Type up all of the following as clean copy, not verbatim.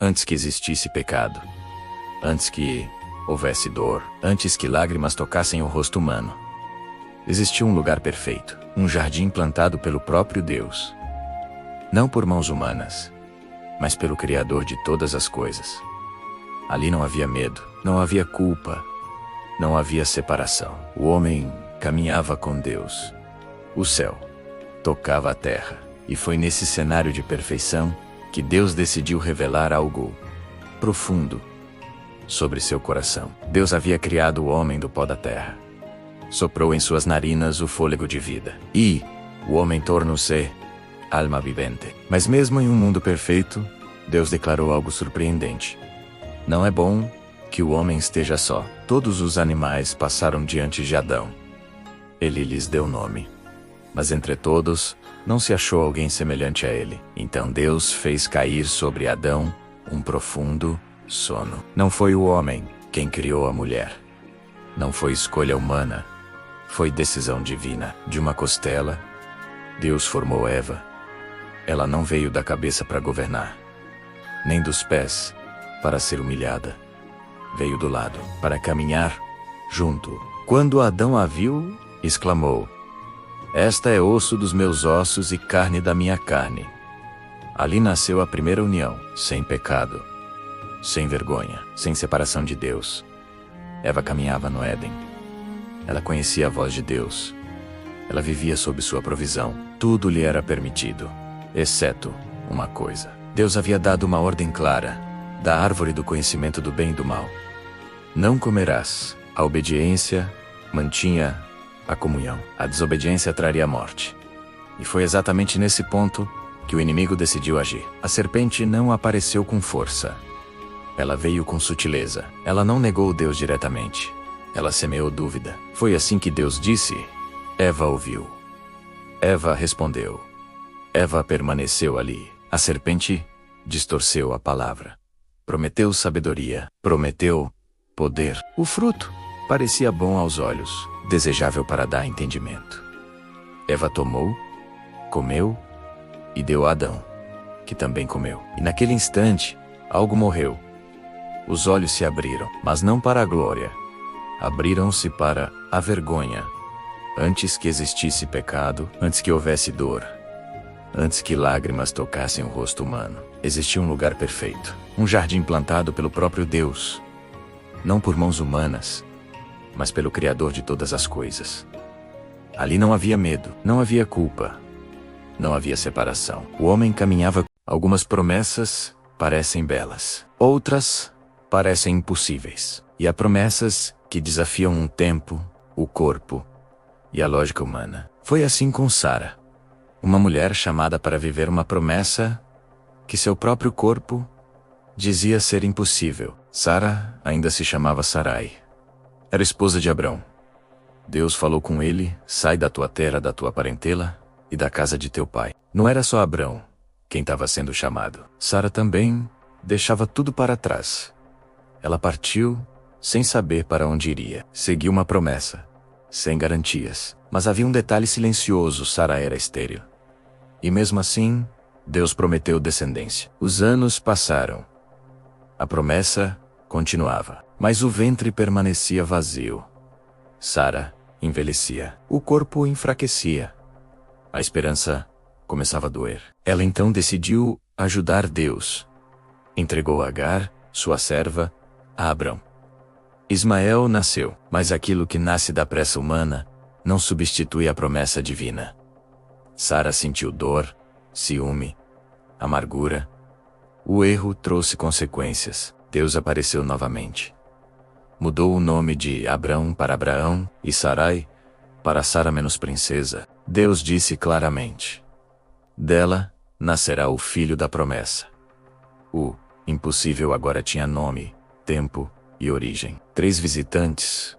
antes que existisse pecado, antes que houvesse dor, antes que lágrimas tocassem o rosto humano. Existia um lugar perfeito, um jardim plantado pelo próprio Deus. Não por mãos humanas, mas pelo Criador de todas as coisas. Ali não havia medo, não havia culpa, não havia separação. O homem caminhava com Deus. O céu tocava a terra. E foi nesse cenário de perfeição que Deus decidiu revelar algo profundo sobre seu coração. Deus havia criado o homem do pó da terra. Soprou em suas narinas o fôlego de vida. E o homem tornou-se alma vivente. Mas mesmo em um mundo perfeito, Deus declarou algo surpreendente. Não é bom que o homem esteja só. Todos os animais passaram diante de Adão. Ele lhes deu nome. Mas entre todos, não se achou alguém semelhante a ele. Então Deus fez cair sobre Adão um profundo sono. Não foi o homem quem criou a mulher. Não foi escolha humana. Foi decisão divina. De uma costela, Deus formou Eva. Ela não veio da cabeça para governar, nem dos pés para ser humilhada. Veio do lado para caminhar junto. Quando Adão a viu, exclamou: "Esta é osso dos meus ossos e carne da minha carne." Ali nasceu a primeira união, sem pecado, sem vergonha, sem separação de Deus. Eva caminhava no Éden. Ela conhecia a voz de Deus. Ela vivia sob sua provisão. Tudo lhe era permitido, exceto uma coisa. Deus havia dado uma ordem clara: da árvore do conhecimento do bem e do mal não comerás. A obediência mantinha a comunhão. A desobediência traria a morte. E foi exatamente nesse ponto que o inimigo decidiu agir. A serpente não apareceu com força. Ela veio com sutileza. Ela não negou Deus diretamente. Ela semeou dúvida. Foi assim que Deus disse. Eva ouviu. Eva respondeu. Eva permaneceu ali. A serpente distorceu a palavra. Prometeu sabedoria. Prometeu poder. O fruto parecia bom aos olhos, desejável para dar entendimento. Eva tomou, comeu e deu a Adão, que também comeu. E naquele instante, algo morreu. Os olhos se abriram, mas não para a glória. Abriram-se para a vergonha. Antes que existisse pecado, antes que houvesse dor, antes que lágrimas tocassem o rosto humano, existia um lugar perfeito, um jardim plantado pelo próprio Deus, não por mãos humanas, mas pelo Criador de todas as coisas. Ali não havia medo, não havia culpa, não havia separação. O homem caminhava. Algumas promessas parecem belas, outras parecem impossíveis. E há promessas que desafiam um tempo, o corpo e a lógica humana. Foi assim com Sara, uma mulher chamada para viver uma promessa que seu próprio corpo dizia ser impossível. Sara ainda se chamava Sarai. Era esposa de Abrão. Deus falou com ele: sai da tua terra, da tua parentela e da casa de teu pai. Não era só Abrão quem estava sendo chamado. Sara também deixava tudo para trás. Ela partiu sem saber para onde iria. Seguiu uma promessa, sem garantias. Mas havia um detalhe silencioso: Sara era estéril. E mesmo assim, Deus prometeu descendência. Os anos passaram. A promessa continuava, mas o ventre permanecia vazio. Sara envelhecia. O corpo enfraquecia. A esperança começava a doer. Ela então decidiu ajudar Deus. Entregou Agar, sua serva, a Abrão. Ismael nasceu, mas aquilo que nasce da pressa humana não substitui a promessa divina. Sara sentiu dor, ciúme, amargura. O erro trouxe consequências. Deus apareceu novamente. Mudou o nome de Abrão para Abraão e Sarai para Sara menos princesa. Deus disse claramente: dela nascerá o filho da promessa. O impossível agora tinha nome, tempo e origem. 3 visitantes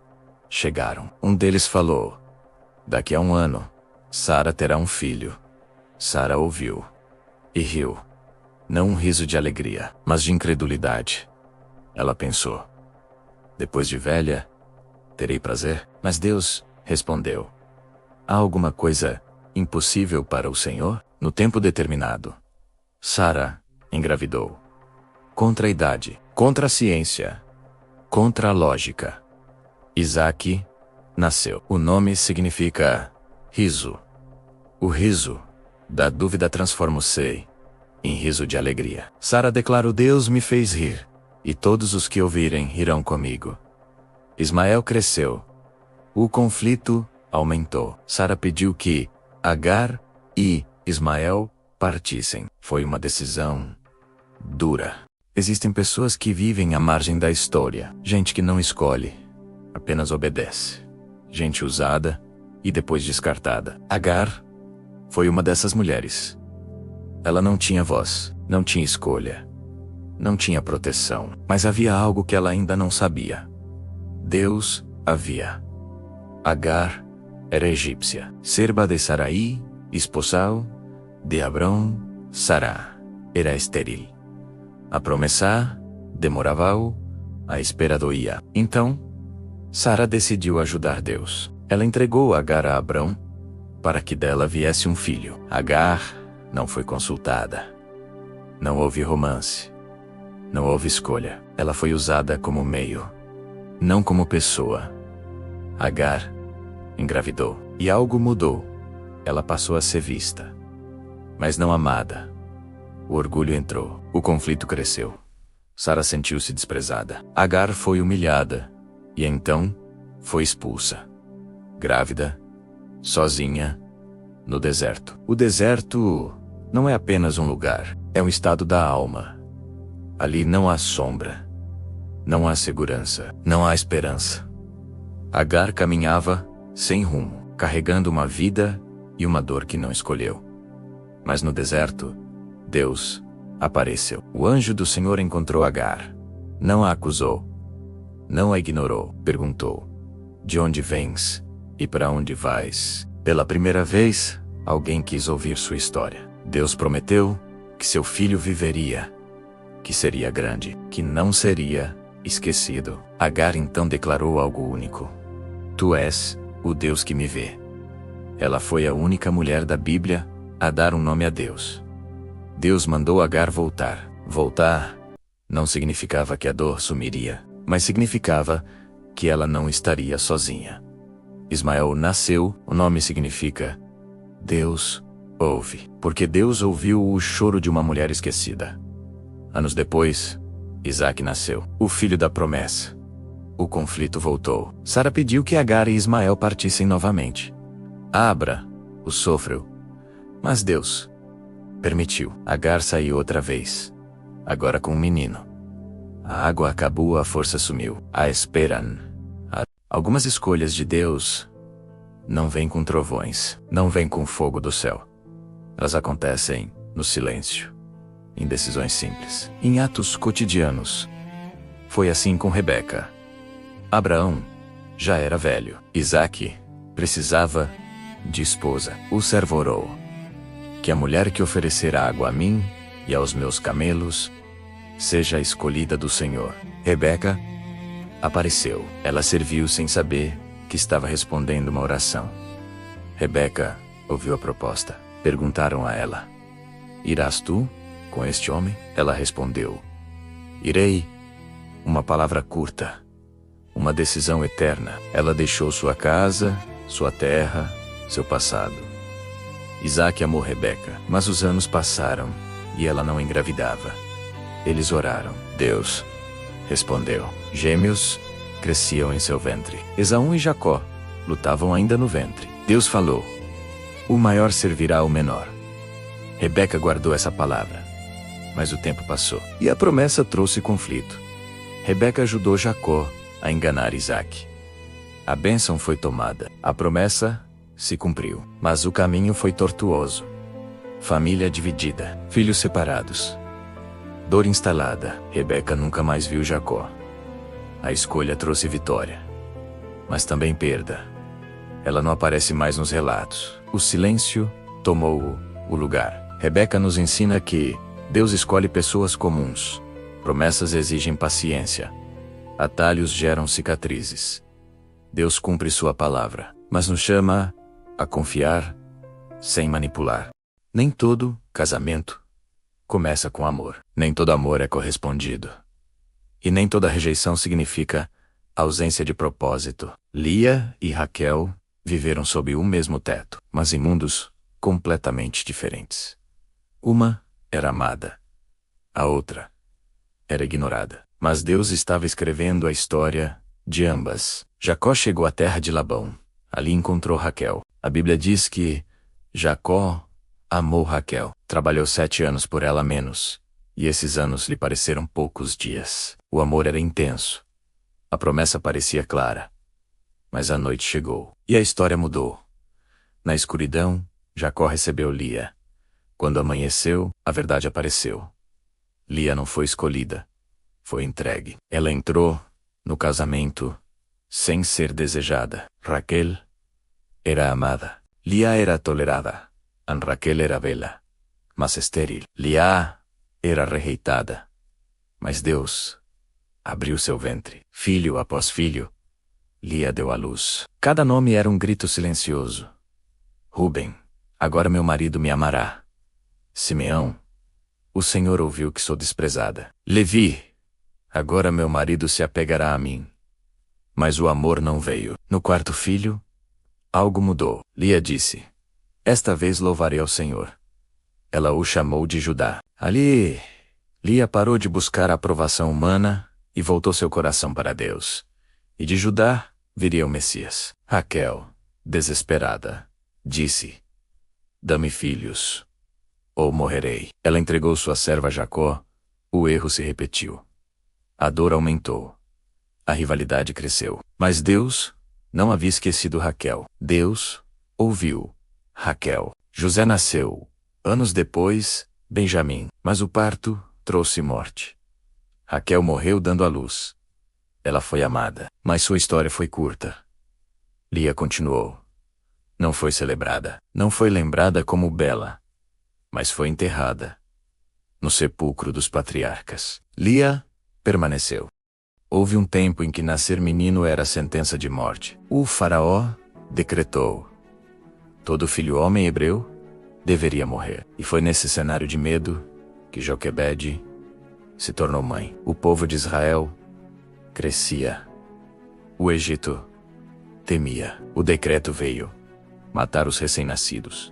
chegaram. Um deles falou: daqui a 1 ano, Sara terá um filho. Sara ouviu e riu. Não um riso de alegria, mas de incredulidade. Ela pensou: depois de velha, terei prazer? Mas Deus respondeu: há alguma coisa impossível para o Senhor? No tempo determinado, Sara engravidou. contra a idade, contra a ciência, contra a lógica. Isaque nasceu. O nome significa riso. O riso da dúvida transforma o sei em riso de alegria. Sara declarou: Deus me fez rir, e todos os que ouvirem rirão comigo. Ismael cresceu. O conflito aumentou. Sara pediu que Agar e Ismael partissem. Foi uma decisão dura. Existem pessoas que vivem à margem da história. Gente que não escolhe, apenas obedece. Gente usada e depois descartada. Agar foi uma dessas mulheres. Ela não tinha voz, não tinha escolha, não tinha proteção. Mas havia algo que ela ainda não sabia. Deus havia. Agar era egípcia. Serva de Sarai, esposal de Abrão, Sará. Era estéril. A promessa demorava, a espera doía. Então, Sara decidiu ajudar Deus. Ela entregou Agar a Abrão para que dela viesse um filho. Agar não foi consultada. Não houve romance. Não houve escolha. Ela foi usada como meio, não como pessoa. Agar engravidou. E algo mudou. Ela passou a ser vista, mas não amada. O orgulho entrou. O conflito cresceu. Sara sentiu-se desprezada. Agar foi humilhada. E então, foi expulsa. Grávida, sozinha, no deserto. O deserto não é apenas um lugar, é um estado da alma. Ali não há sombra, não há segurança, não há esperança. Agar caminhava sem rumo, carregando uma vida e uma dor que não escolheu. Mas no deserto, Deus apareceu. O anjo do Senhor encontrou Agar. Não a acusou. Não a ignorou. Perguntou: de onde vens e para onde vais? Pela primeira vez, alguém quis ouvir sua história. Deus prometeu que seu filho viveria, que seria grande, que não seria esquecido. Agar então declarou algo único: Tu és o Deus que me vê. Ela foi a única mulher da Bíblia a dar um nome a Deus. Deus mandou Agar voltar. Voltar não significava que a dor sumiria, mas significava que ela não estaria sozinha. Ismael nasceu. O nome significa Deus ouve, porque Deus ouviu o choro de uma mulher esquecida. Anos depois, Isaque nasceu, o filho da promessa. O conflito voltou. Sara pediu que Agar e Ismael partissem novamente. Abra o sofreu, mas Deus permitiu. Agar saiu outra vez, agora com um menino. A água acabou, a força sumiu. A espera. Algumas escolhas de Deus não vêm com trovões, não vêm com fogo do céu. Elas acontecem no silêncio, em decisões simples, em atos cotidianos. Foi assim com Rebeca. Abraão já era velho. Isaque precisava de esposa. O servo orou: que a mulher que oferecer água a mim e aos meus camelos seja a escolhida do Senhor. Rebeca apareceu. Ela serviu sem saber que estava respondendo uma oração. Rebeca ouviu a proposta. Perguntaram a ela: Irás tu com este homem? Ela respondeu: Irei. Uma palavra curta, uma decisão eterna. Ela deixou sua casa, sua terra, seu passado. Isaque amou Rebeca, mas os anos passaram e ela não engravidava. Eles oraram. Deus respondeu. Gêmeos cresciam em seu ventre. Esaú e Jacó lutavam ainda no ventre. Deus falou: o maior servirá ao menor. Rebeca guardou essa palavra. Mas o tempo passou e a promessa trouxe conflito. Rebeca ajudou Jacó a enganar Isaque. A bênção foi tomada. A promessa se cumpriu. Mas o caminho foi tortuoso. Família dividida. Filhos separados. Dor instalada. Rebeca nunca mais viu Jacó. A escolha trouxe vitória, mas também perda. Ela não aparece mais nos relatos. O silêncio tomou o lugar. Rebeca nos ensina que Deus escolhe pessoas comuns. Promessas exigem paciência. Atalhos geram cicatrizes. Deus cumpre sua palavra, mas nos chama a confiar sem manipular. Nem todo casamento começa com amor. Nem todo amor é correspondido. E nem toda rejeição significa ausência de propósito. Lia e Raquel viveram sob um mesmo teto, mas em mundos completamente diferentes. Uma era amada. A outra era ignorada. Mas Deus estava escrevendo a história de ambas. Jacó chegou à terra de Labão. Ali encontrou Raquel. A Bíblia diz que Jacó amou Raquel. Trabalhou 7 anos por ela menos. E esses anos lhe pareceram poucos dias. O amor era intenso. A promessa parecia clara. Mas a noite chegou. E a história mudou. Na escuridão, Jacó recebeu Lia. Quando amanheceu, a verdade apareceu. Lia não foi escolhida. Foi entregue. Ela entrou no casamento sem ser desejada. Raquel era amada. Lia era tolerada. Raquel era bela, mas estéril. Lia era rejeitada. Mas Deus abriu seu ventre. Filho após filho, Lia deu à luz. Cada nome era um grito silencioso. Ruben, agora meu marido me amará. Simeão, o Senhor ouviu que sou desprezada. Levi, agora meu marido se apegará a mim. Mas o amor não veio. No quarto filho, algo mudou. Lia disse: esta vez louvarei ao Senhor. Ela o chamou de Judá. Ali, Lia parou de buscar a aprovação humana e voltou seu coração para Deus. E de Judá viria o Messias. Raquel, desesperada, disse: dá-me filhos, ou morrerei. Ela entregou sua serva a Jacó. O erro se repetiu. A dor aumentou. A rivalidade cresceu. Mas Deus não havia esquecido Raquel. Deus ouviu Raquel. José nasceu. Anos depois, Benjamim. Mas o parto trouxe morte. Raquel morreu dando à luz. Ela foi amada, mas sua história foi curta. Lia continuou. Não foi celebrada. Não foi lembrada como bela. Mas foi enterrada no sepulcro dos patriarcas. Lia permaneceu. Houve um tempo em que nascer menino era sentença de morte. O faraó decretou: todo filho homem hebreu deveria morrer. E foi nesse cenário de medo que Joquebede se tornou mãe. O povo de Israel crescia. O Egito temia. O decreto veio matar os recém-nascidos.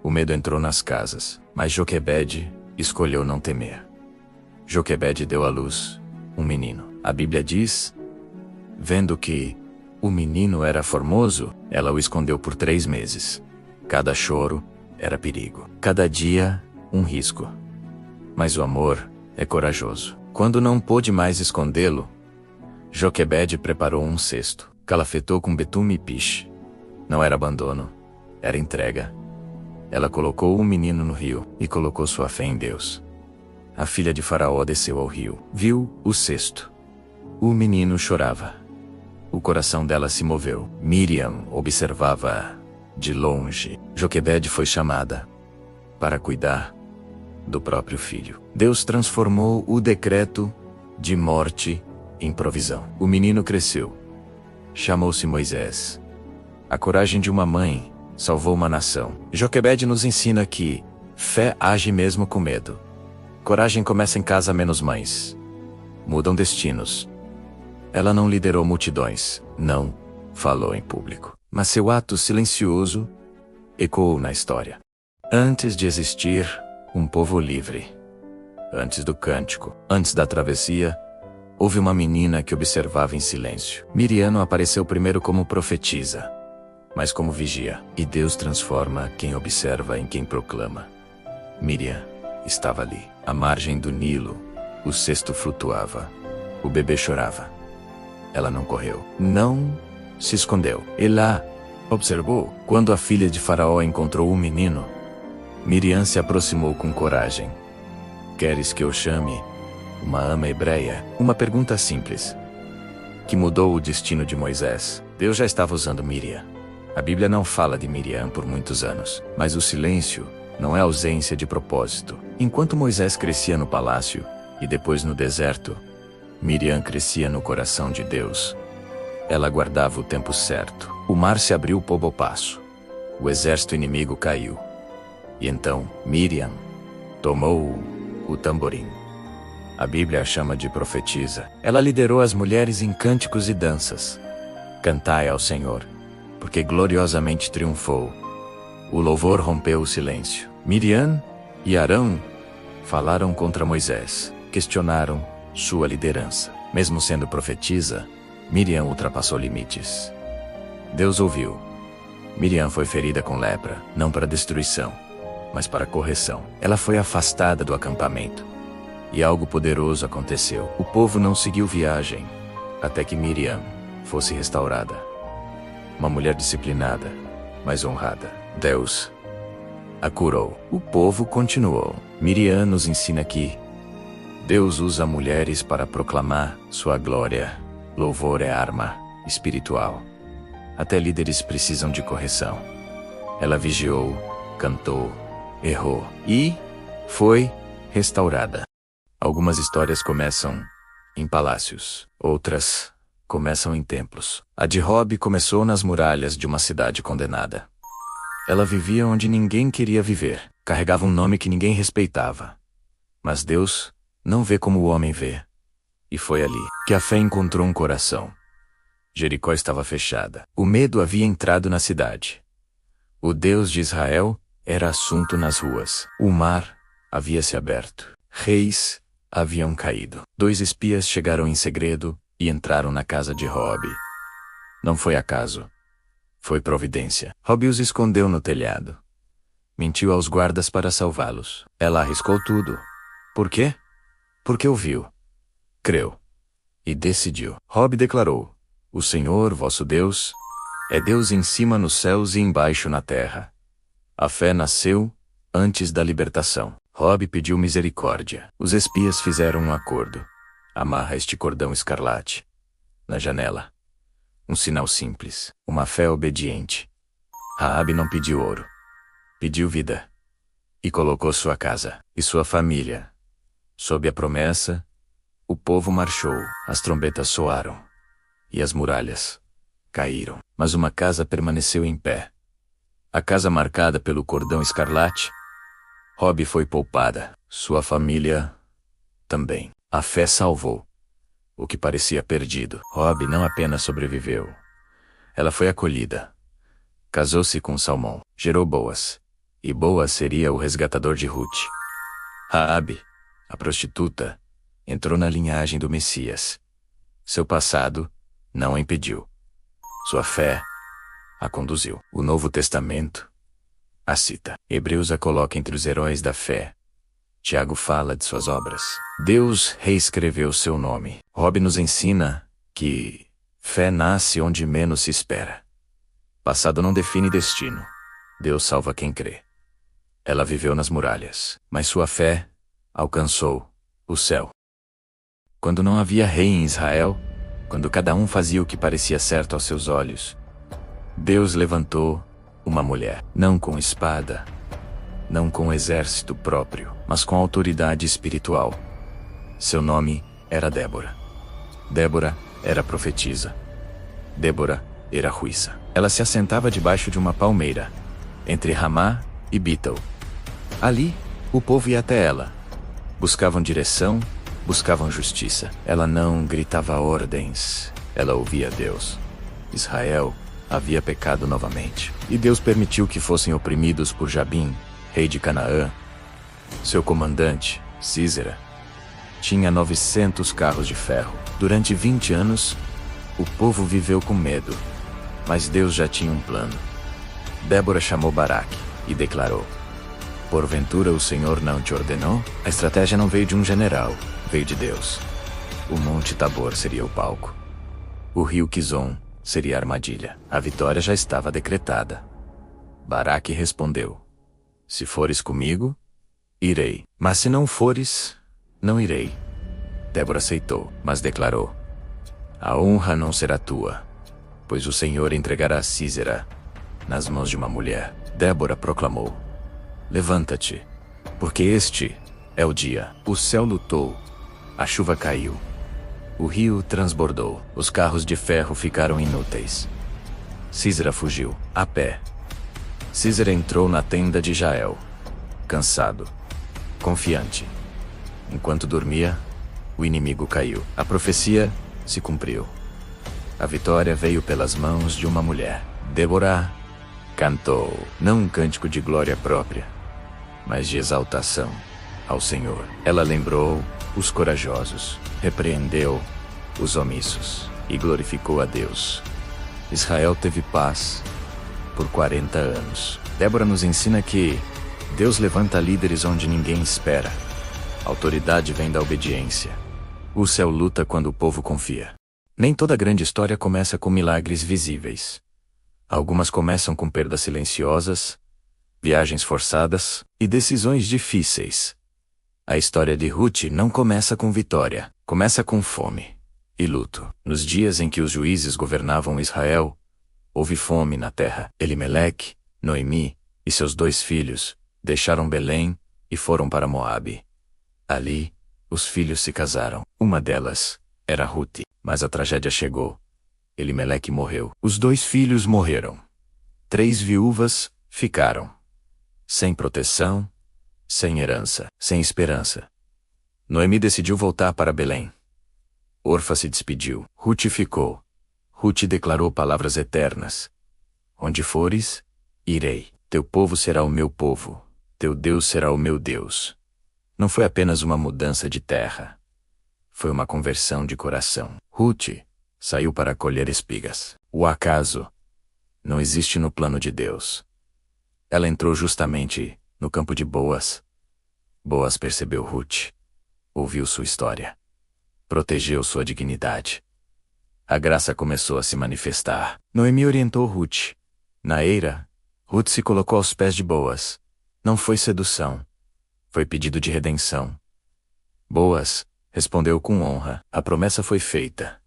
O medo entrou nas casas, mas Joquebede escolheu não temer. Joquebede deu à luz um menino. A Bíblia diz: vendo que o menino era formoso, ela o escondeu por 3 meses. Cada choro era perigo. Cada dia, um risco. Mas o amor é corajoso. Quando não pôde mais escondê-lo, Joquebede preparou um cesto. Calafetou com betume e piche. Não era abandono, era entrega. Ela colocou o menino no rio e colocou sua fé em Deus. A filha de Faraó desceu ao rio. Viu o cesto. O menino chorava. O coração dela se moveu. Miriam observava de longe. Joquebede foi chamada para cuidar do próprio filho. Deus transformou o decreto de morte em provisão. O menino cresceu. Chamou-se Moisés. A coragem de uma mãe salvou uma nação. Joquebede nos ensina que fé age mesmo com medo. Coragem começa em casa, menos mães mudam destinos. Ela não liderou multidões, não falou em público, mas seu ato silencioso ecoou na história. Antes de existir um povo livre, antes do cântico, antes da travessia, houve uma menina que observava em silêncio. Miriam apareceu primeiro como profetisa, mas como vigia. E Deus transforma quem observa em quem proclama. Miriam estava ali, à margem do Nilo. O cesto flutuava. O bebê chorava. Ela não correu. Não se escondeu. Ela observou. Quando a filha de Faraó encontrou o menino, Miriam se aproximou com coragem. Queres que eu chame uma ama hebreia? Uma pergunta simples, que mudou o destino de Moisés. Deus já estava usando Miriam. A Bíblia não fala de Miriam por muitos anos, mas o silêncio não é ausência de propósito. Enquanto Moisés crescia no palácio e depois no deserto, Miriam crescia no coração de Deus. Ela guardava o tempo certo. O mar se abriu pobo ao passo. O exército inimigo caiu. E então Miriam tomou o tamborim. A Bíblia a chama de profetisa. Ela liderou as mulheres em cânticos e danças. Cantai ao Senhor, porque gloriosamente triunfou. O louvor rompeu o silêncio. Miriam e Arão falaram contra Moisés, questionaram sua liderança. Mesmo sendo profetisa, Miriam ultrapassou limites. Deus ouviu. Miriam foi ferida com lepra, não para destruição, mas para correção. Ela foi afastada do acampamento. E algo poderoso aconteceu. O povo não seguiu viagem, até que Miriam fosse restaurada. Uma mulher disciplinada, mas honrada. Deus a curou. O povo continuou. Miriam nos ensina que Deus usa mulheres para proclamar sua glória. Louvor é arma espiritual. Até líderes precisam de correção. Ela vigiou, cantou, errou e foi restaurada. Algumas histórias começam em palácios, outras começam em templos. A de Jobe começou nas muralhas de uma cidade condenada. Ela vivia onde ninguém queria viver, carregava um nome que ninguém respeitava. Mas Deus não vê como o homem vê. E foi ali que a fé encontrou um coração. Jericó estava fechada. O medo havia entrado na cidade. O Deus de Israel era assunto nas ruas. O mar havia se aberto. Reis haviam caído. 2 espias chegaram em segredo e entraram na casa de Jobe. Não foi acaso. Foi providência. Jobe os escondeu no telhado. Mentiu aos guardas para salvá-los. Ela arriscou tudo. Por quê? Porque ouviu, creu e decidiu. Jobe declarou: o Senhor, vosso Deus, é Deus em cima nos céus e embaixo na terra. A fé nasceu antes da libertação. Jobe pediu misericórdia. Os espias fizeram um acordo. Amarra este cordão escarlate na janela. Um sinal simples, uma fé obediente. Raabe não pediu ouro, pediu vida. E colocou sua casa e sua família sob a promessa. O povo marchou, as trombetas soaram e as muralhas caíram. Mas uma casa permaneceu em pé. A casa marcada pelo cordão escarlate. Jobe foi poupada, sua família também. A fé salvou o que parecia perdido. Jobe não apenas sobreviveu, ela foi acolhida. Casou-se com Salmão, gerou Boaz, e Boaz seria o resgatador de Ruth. Raabe, a prostituta, entrou na linhagem do Messias. Seu passado não a impediu. Sua fé a conduziu. O Novo Testamento a cita. Hebreus a coloca entre os heróis da fé. Tiago fala de suas obras. Deus reescreveu seu nome. Jobe nos ensina que fé nasce onde menos se espera. Passado não define destino. Deus salva quem crê. Ela viveu nas muralhas, mas sua fé alcançou o céu. Quando não havia rei em Israel, quando cada um fazia o que parecia certo aos seus olhos, Deus levantou uma mulher, não com espada, não com exército próprio, mas com autoridade espiritual. Seu nome era Débora. Débora era profetisa. Débora era ruiça. Ela se assentava debaixo de uma palmeira, entre Ramá e Bital. Ali, o povo ia até ela. Buscavam direção, buscavam justiça. Ela não gritava ordens, ela ouvia Deus. Israel havia pecado novamente, e Deus permitiu que fossem oprimidos por Jabim, rei de Canaã. Seu comandante, Sísera, tinha 900 carros de ferro. Durante 20 anos, o povo viveu com medo, mas Deus já tinha um plano. Débora chamou Baraque e declarou: porventura o Senhor não te ordenou? A estratégia não veio de um general, veio de Deus. O Monte Tabor seria o palco. O rio Quizon seria a armadilha. A vitória já estava decretada. Baraque respondeu: se fores comigo, irei. Mas se não fores, não irei. Débora aceitou, mas declarou: a honra não será tua, pois o Senhor entregará Sísera nas mãos de uma mulher. Débora proclamou: levanta-te, porque este é o dia. O céu lutou, a chuva caiu, o rio transbordou, os carros de ferro ficaram inúteis. Sísera fugiu, a pé. Sísera entrou na tenda de Jael, cansado, confiante. Enquanto dormia, o inimigo caiu. A profecia se cumpriu. A vitória veio pelas mãos de uma mulher. Débora cantou, não um cântico de glória própria, mas de exaltação ao Senhor. Ela lembrou os corajosos, repreendeu os omissos e glorificou a Deus. Israel teve paz por 40 anos. Débora nos ensina que Deus levanta líderes onde ninguém espera. A autoridade vem da obediência. O céu luta quando o povo confia. Nem toda grande história começa com milagres visíveis. Algumas começam com perdas silenciosas, viagens forçadas e decisões difíceis. A história de Ruth não começa com vitória, começa com fome e luto. Nos dias em que os juízes governavam Israel, houve fome na terra. Elimeleque, Noemi e seus 2 filhos deixaram Belém e foram para Moabe. Ali, os filhos se casaram. Uma delas era Ruth, mas a tragédia chegou. Elimeleque morreu. Os 2 filhos morreram. 3 viúvas ficaram. Sem proteção, sem herança, sem esperança. Noemi decidiu voltar para Belém. Orfa se despediu. Ruth ficou. Ruth declarou palavras eternas. Onde fores, irei. Teu povo será o meu povo. Teu Deus será o meu Deus. Não foi apenas uma mudança de terra. Foi uma conversão de coração. Ruth saiu para colher espigas. O acaso não existe no plano de Deus. Ela entrou justamente no campo de Boaz. Boaz percebeu Ruth, ouviu sua história, protegeu sua dignidade. A graça começou a se manifestar. Noemi orientou Ruth. Na eira, Ruth se colocou aos pés de Boaz. Não foi sedução, foi pedido de redenção. Boaz respondeu com honra. A promessa foi feita.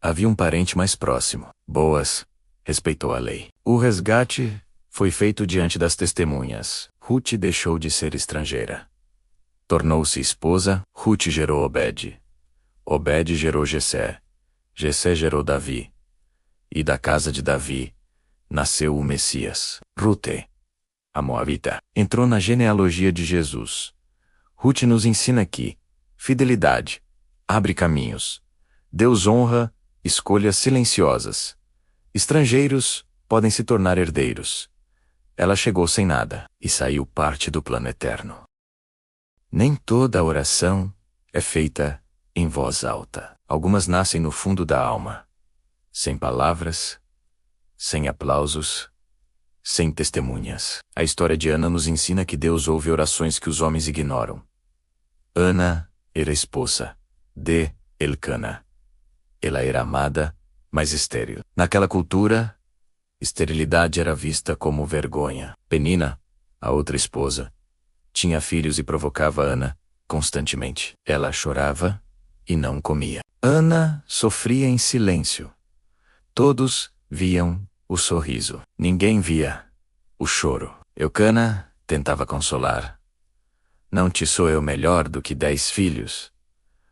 Havia um parente mais próximo. Boaz respeitou a lei. O resgate foi feito diante das testemunhas. Ruth deixou de ser estrangeira. Tornou-se esposa. Ruth gerou Obed. Obed gerou Jessé. Jessé gerou Davi. E da casa de Davi nasceu o Messias. Ruth, a Moabita, entrou na genealogia de Jesus. Ruth nos ensina que fidelidade abre caminhos. Deus honra escolhas silenciosas. Estrangeiros podem se tornar herdeiros. Ela chegou sem nada e saiu parte do plano eterno. Nem toda oração é feita em voz alta. Algumas nascem no fundo da alma, sem palavras, sem aplausos, sem testemunhas. A história de Ana nos ensina que Deus ouve orações que os homens ignoram. Ana era esposa de Elcana. Ela era amada, mas estéril. Naquela cultura, esterilidade era vista como vergonha. Penina, a outra esposa, tinha filhos e provocava Ana constantemente. Ela chorava e não comia. Ana sofria em silêncio. Todos viam o sorriso. Ninguém via o choro. Eucana tentava consolar. Não te sou eu melhor do que 10 filhos,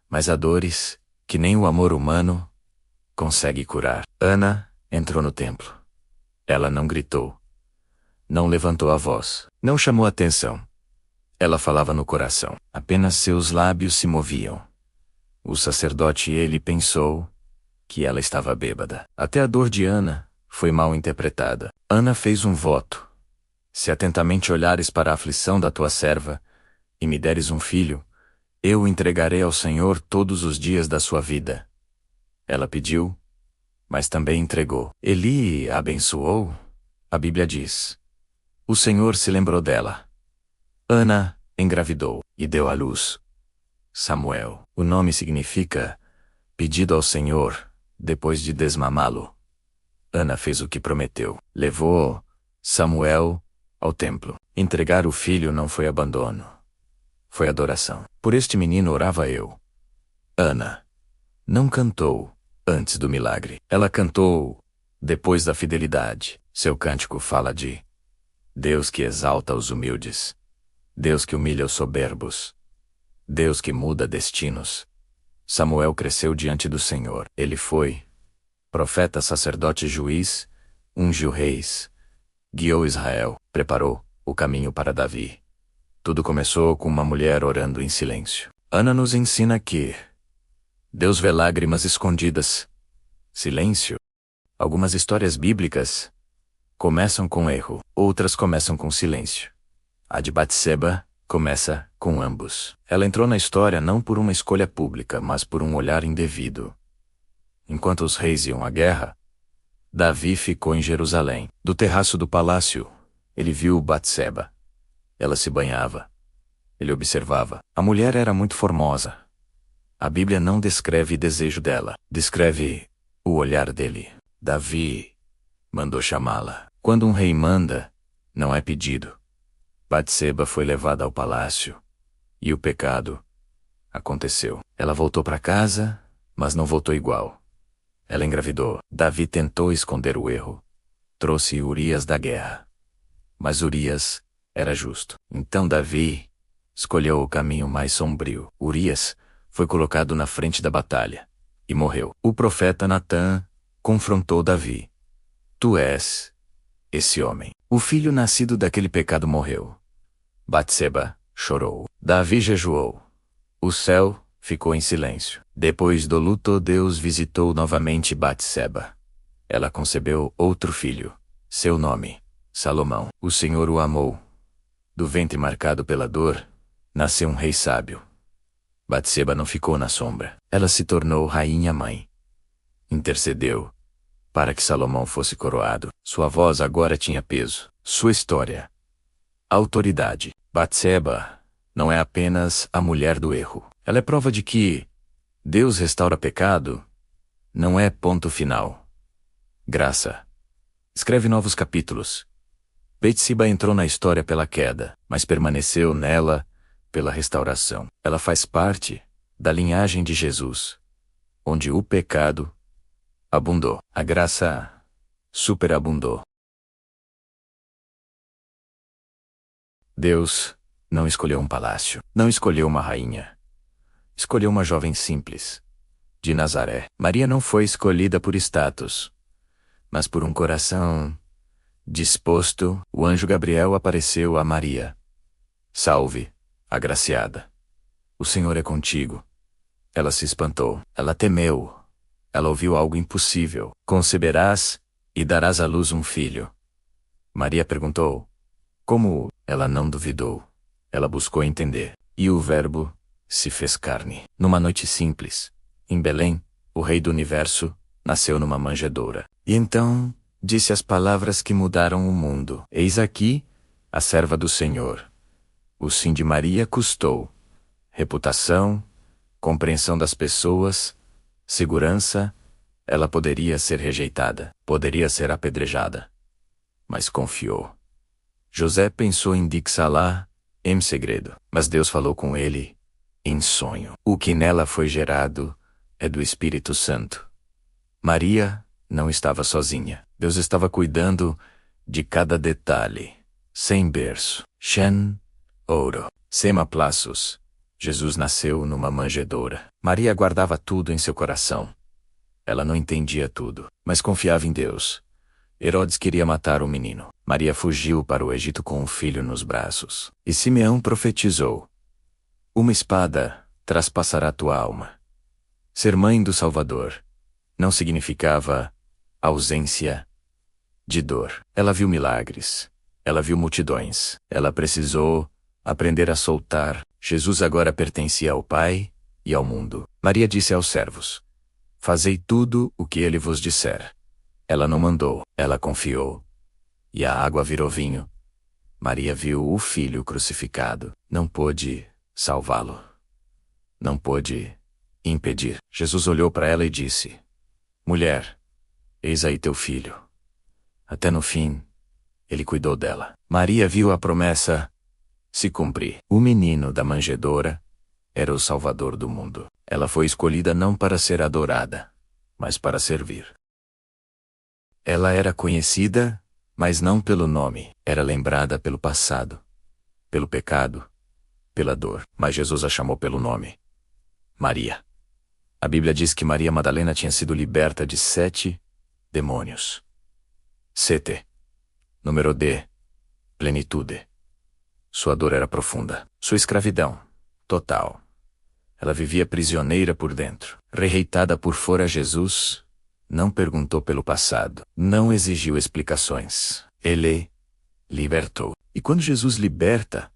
mas há dores que nem o amor humano consegue curar. Ana entrou no templo. Ela não gritou. Não levantou a voz. Não chamou atenção. Ela falava no coração. Apenas seus lábios se moviam. O sacerdote ele pensou que ela estava bêbada. Até a dor de Ana foi mal interpretada. Ana fez um voto. Se atentamente olhares para a aflição da tua serva e me deres um filho, eu o entregarei ao Senhor todos os dias da sua vida. Ela pediu, mas também entregou. Eli a abençoou. A Bíblia diz: o Senhor se lembrou dela. Ana engravidou e deu à luz Samuel. O nome significa pedido ao Senhor depois de desmamá-lo. Ana fez o que prometeu. Levou Samuel ao templo. Entregar o filho não foi abandono. Foi adoração. Por este menino orava eu. Ana não cantou antes do milagre. Ela cantou depois da fidelidade. Seu cântico fala de Deus que exalta os humildes. Deus que humilha os soberbos. Deus que muda destinos. Samuel cresceu diante do Senhor. Ele foi profeta, sacerdote, juiz, ungiu reis, guiou Israel, preparou o caminho para Davi. Tudo começou com uma mulher orando em silêncio. Ana nos ensina que Deus vê lágrimas escondidas. Silêncio. Algumas histórias bíblicas começam com erro, outras começam com silêncio. A de Batseba começa com ambos. Ela entrou na história não por uma escolha pública, mas por um olhar indevido. Enquanto os reis iam à guerra, Davi ficou em Jerusalém. Do terraço do palácio, ele viu Batseba. Ela se banhava. Ele observava. A mulher era muito formosa. A Bíblia não descreve o desejo dela, descreve o olhar dele. Davi mandou chamá-la. Quando um rei manda, não é pedido. Batseba foi levada ao palácio. E o pecado aconteceu. Ela voltou para casa, mas não voltou igual. Ela engravidou. Davi tentou esconder o erro. Trouxe Urias da guerra. Mas Urias era justo. Então Davi escolheu o caminho mais sombrio. Urias foi colocado na frente da batalha e morreu. O profeta Natã confrontou Davi. Tu és esse homem. O filho nascido daquele pecado morreu. Batseba chorou. Davi jejuou. O céu ficou em silêncio. Depois do luto, Deus visitou novamente Batseba. Ela concebeu outro filho. Seu nome, Salomão. O Senhor o amou. Do ventre marcado pela dor, nasceu um rei sábio. Batseba não ficou na sombra. Ela se tornou rainha-mãe. Intercedeu para que Salomão fosse coroado. Sua voz agora tinha peso. Sua história, autoridade. Batseba não é apenas a mulher do erro. Ela é prova de que Deus restaura pecado. Não é ponto final. Graça. Escreve novos capítulos. Batseba entrou na história pela queda, mas permaneceu nela pela restauração. Ela faz parte da linhagem de Jesus, onde o pecado abundou. A graça superabundou. Deus não escolheu um palácio, não escolheu uma rainha. Escolheu uma jovem simples, de Nazaré. Maria não foi escolhida por status, mas por um coração disposto. O anjo Gabriel apareceu a Maria. Salve, agraciada. O Senhor é contigo. Ela se espantou. Ela temeu. Ela ouviu algo impossível. Conceberás e darás à luz um filho. Maria perguntou. Como? Ela não duvidou. Ela buscou entender. E o Verbo se fez carne. Numa noite simples, em Belém, o Rei do Universo nasceu numa manjedoura. E então disse as palavras que mudaram o mundo. Eis aqui a serva do Senhor. O sim de Maria custou reputação, compreensão das pessoas, segurança. Ela poderia ser rejeitada, poderia ser apedrejada, mas confiou. José pensou em Dixalá, em segredo, mas Deus falou com ele em sonho. O que nela foi gerado é do Espírito Santo. Maria não estava sozinha. Deus estava cuidando de cada detalhe. Sem berço, Shen, ouro, semaplaços. Jesus nasceu numa manjedoura. Maria guardava tudo em seu coração. Ela não entendia tudo, mas confiava em Deus. Herodes queria matar o menino. Maria fugiu para o Egito com o filho nos braços. E Simeão profetizou. Uma espada traspassará tua alma. Ser mãe do Salvador não significava ausência de dor. Ela viu milagres. Ela viu multidões. Ela precisou aprender a soltar. Jesus agora pertencia ao Pai e ao mundo. Maria disse aos servos: Fazei tudo o que ele vos disser. Ela não mandou, ela confiou. E a água virou vinho. Maria viu o filho crucificado. Não pôde salvá-lo. Não pôde impedir. Jesus olhou para ela e disse: Mulher, eis aí teu filho. Até no fim, ele cuidou dela. Maria viu a promessa se cumprir. O menino da manjedoura era o Salvador do mundo. Ela foi escolhida não para ser adorada, mas para servir. Ela era conhecida, mas não pelo nome. Era lembrada pelo passado, pelo pecado, pela dor. Mas Jesus a chamou pelo nome: Maria. A Bíblia diz que Maria Madalena tinha sido liberta de 7 demônios. Sete. Número D. Plenitude. Sua dor era profunda. Sua escravidão, total. Ela vivia prisioneira por dentro. Rejeitada por fora, Jesus não perguntou pelo passado, não exigiu explicações. Ele libertou. E quando Jesus liberta,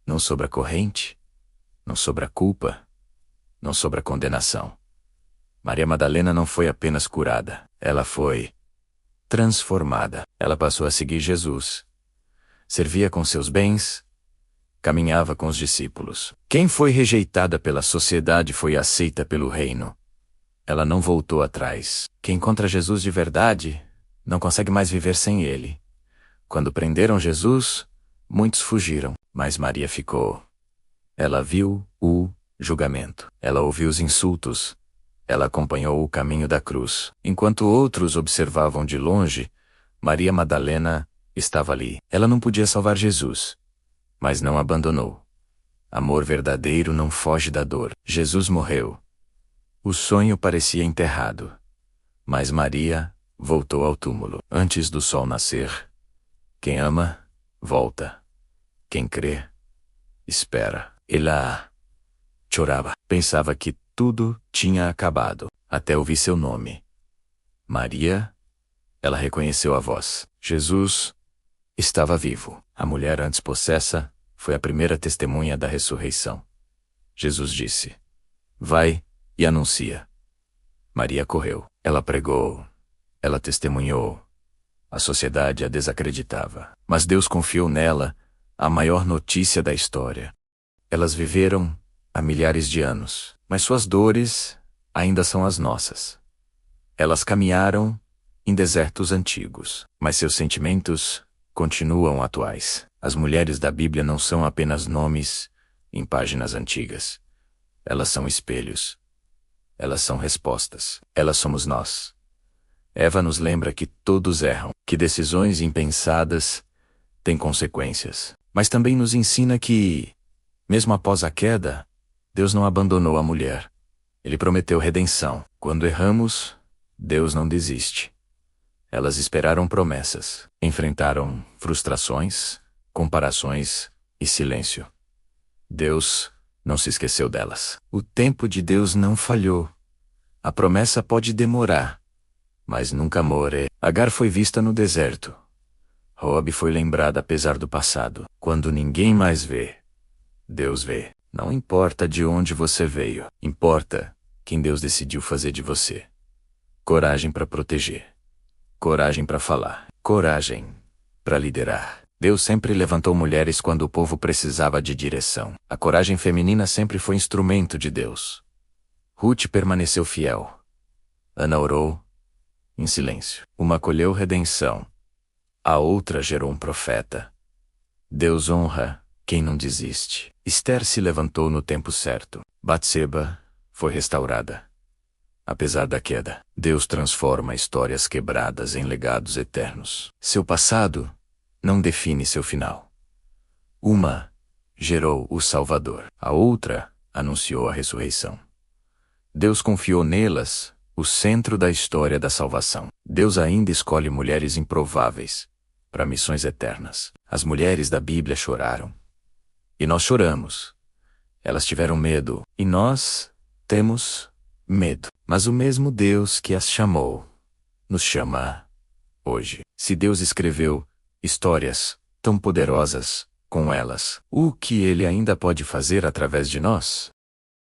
não sobra corrente, não sobra culpa, não sobra condenação. Maria Madalena não foi apenas curada, ela foi transformada. Ela passou a seguir Jesus. Servia com seus bens, caminhava com os discípulos. Quem foi rejeitada pela sociedade foi aceita pelo reino. Ela não voltou atrás. Quem encontra Jesus de verdade não consegue mais viver sem ele. Quando prenderam Jesus, muitos fugiram, mas Maria ficou. Ela viu o julgamento. Ela ouviu os insultos. Ela acompanhou o caminho da cruz. Enquanto outros observavam de longe, Maria Madalena estava ali. Ela não podia salvar Jesus, mas não abandonou. Amor verdadeiro não foge da dor. Jesus morreu. O sonho parecia enterrado, mas Maria voltou ao túmulo antes do sol nascer. Quem ama, volta. Quem crê, espera. Ela chorava. Pensava que tudo tinha acabado, até ouvir seu nome. Maria. Ela reconheceu a voz. Jesus estava vivo. A mulher antes possessa foi a primeira testemunha da ressurreição. Jesus disse: vai e anuncia. Maria correu. Ela pregou. Ela testemunhou. A sociedade a desacreditava. Mas Deus confiou nela a maior notícia da história. Elas viveram há milhares de anos, mas suas dores ainda são as nossas. Elas caminharam em desertos antigos, mas seus sentimentos continuam atuais. As mulheres da Bíblia não são apenas nomes em páginas antigas. Elas são espelhos. Elas são respostas. Elas somos nós. Eva nos lembra que todos erram, que decisões impensadas têm consequências. Mas também nos ensina que, mesmo após a queda, Deus não abandonou a mulher. Ele prometeu redenção. Quando erramos, Deus não desiste. Elas esperaram promessas, enfrentaram frustrações, comparações e silêncio. Deus não se esqueceu delas. O tempo de Deus não falhou. A promessa pode demorar, mas nunca morre. Agar foi vista no deserto. Roobe foi lembrada apesar do passado. Quando ninguém mais vê, Deus vê. Não importa de onde você veio, importa quem Deus decidiu fazer de você. Coragem para proteger. Coragem para falar. Coragem para liderar. Deus sempre levantou mulheres quando o povo precisava de direção. A coragem feminina sempre foi instrumento de Deus. Ruth permaneceu fiel. Ana orou em silêncio. Uma colheu redenção. A outra gerou um profeta. Deus honra quem não desiste. Esther se levantou no tempo certo. Batseba foi restaurada. Apesar da queda, Deus transforma histórias quebradas em legados eternos. Seu passado não define seu final. Uma gerou o Salvador. A outra anunciou a ressurreição. Deus confiou nelas o centro da história da salvação. Deus ainda escolhe mulheres improváveis para missões eternas. As mulheres da Bíblia choraram. E nós choramos. Elas tiveram medo. E nós temos medo. Mas o mesmo Deus que as chamou nos chama hoje. Se Deus escreveu histórias tão poderosas com elas, o que Ele ainda pode fazer através de nós?